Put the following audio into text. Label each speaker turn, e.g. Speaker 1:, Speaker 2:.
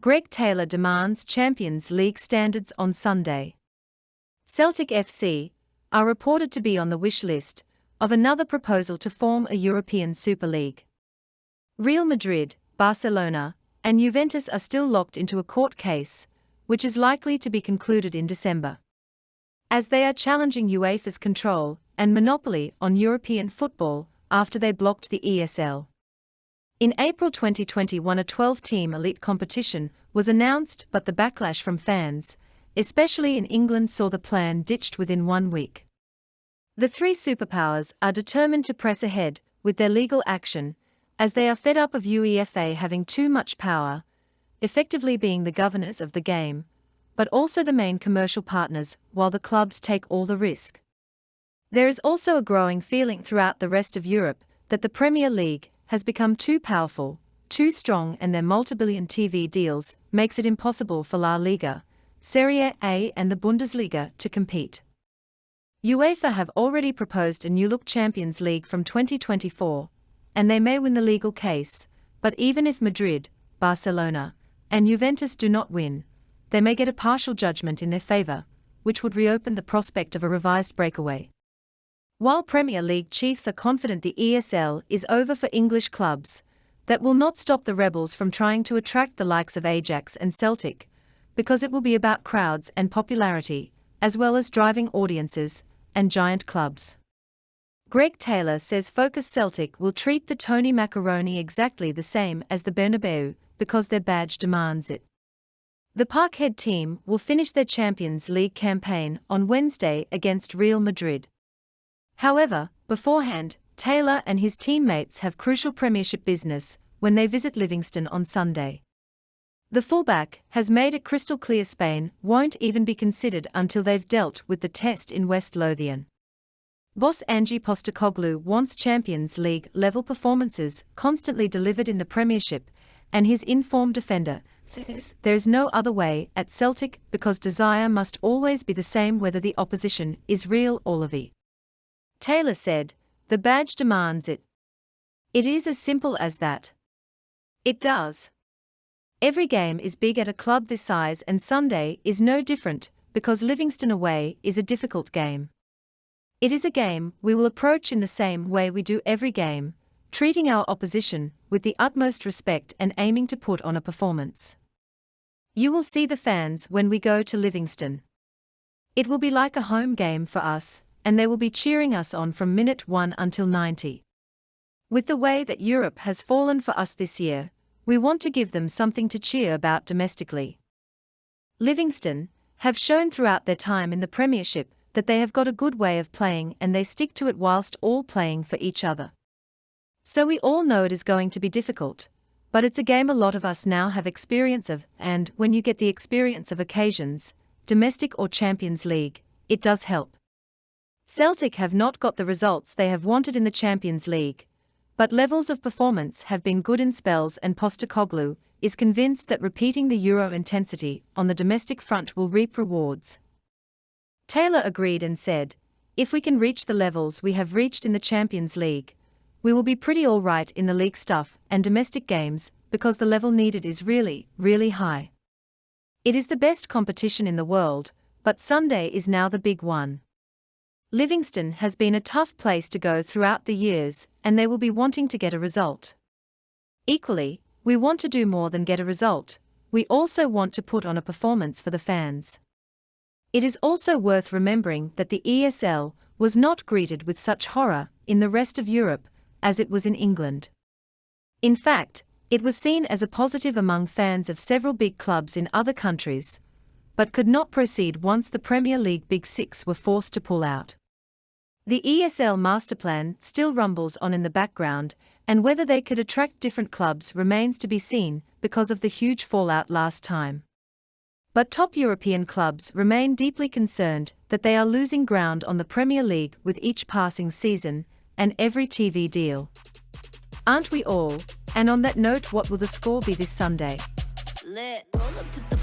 Speaker 1: Greg Taylor demands Champions League standards on Sunday. Celtic FC are reported to be on the wish list of another proposal to form a European Super League. Real Madrid, Barcelona, and Juventus are still locked into a court case, which is likely to be concluded in December, as they are challenging UEFA's control and monopoly on European football after they blocked the ESL. In April 2021, a 12-team elite competition was announced, but the backlash from fans, especially in England, saw the plan ditched within 1 week. The three superpowers are determined to press ahead with their legal action, as they are fed up of UEFA having too much power, effectively being the governors of the game, but also the main commercial partners, while the clubs take all the risk. There is also a growing feeling throughout the rest of Europe that the Premier League has become too powerful, too strong, and their multi-billion TV deals makes it impossible for La Liga, Serie A and the Bundesliga to compete. UEFA have already proposed a new-look Champions League from 2024, and they may win the legal case, but even if Madrid, Barcelona, and Juventus do not win, they may get a partial judgment in their favour, which would reopen the prospect of a revised breakaway. While Premier League chiefs are confident the ESL is over for English clubs, that will not stop the rebels from trying to attract the likes of Ajax and Celtic, because it will be about crowds and popularity, as well as driving audiences and giant clubs. Greg Taylor says Focus Celtic will treat the Tony Macaroni exactly the same as the Bernabeu, because their badge demands it. The Parkhead team will finish their Champions League campaign on Wednesday against Real Madrid. However, beforehand, Taylor and his teammates have crucial Premiership business when they visit Livingston on Sunday. The fullback has made it crystal clear Spain won't even be considered until they've dealt with the test in West Lothian. Boss Ange Postecoglou wants Champions League-level performances constantly delivered in the Premiership, and his informed defender says there's no other way at Celtic because desire must always be the same whether the opposition is Real or Levi. Taylor said, "The badge demands it. It is as simple as that. It does. Every game is big at a club this size, and Sunday is no different, because Livingston away is a difficult game. It is a game we will approach in the same way we do every game, treating our opposition with the utmost respect and aiming to put on a performance. You will see the fans when we go to Livingston. It will be like a home game for us, and they will be cheering us on from minute 1 until 90. With the way that Europe has fallen for us this year, we want to give them something to cheer about domestically." Livingston have shown throughout their time in the Premiership that they have got a good way of playing, and they stick to it whilst all playing for each other. So we all know it is going to be difficult, but it's a game a lot of us now have experience of, and when you get the experience of occasions, domestic or Champions League, it does help. Celtic have not got the results they have wanted in the Champions League, but levels of performance have been good in spells, and Postecoglou is convinced that repeating the Euro intensity on the domestic front will reap rewards. Taylor agreed and said, "If we can reach the levels we have reached in the Champions League, we will be pretty all right in the league stuff and domestic games, because the level needed is really, really high. It is the best competition in the world, but Sunday is now the big one. Livingston has been a tough place to go throughout the years, and they will be wanting to get a result. Equally, we want to do more than get a result, we also want to put on a performance for the fans. It is also worth remembering that the ESL was not greeted with such horror in the rest of Europe as it was in England. In fact, it was seen as a positive among fans of several big clubs in other countries, but could not proceed once the Premier League Big Six were forced to pull out. The ESL masterplan still rumbles on in the background, and whether they could attract different clubs remains to be seen because of the huge fallout last time. But top European clubs remain deeply concerned that they are losing ground on the Premier League with each passing season and every TV deal. Aren't we all? And on that note, what will the score be this Sunday?
Speaker 2: Lit. Roll up to the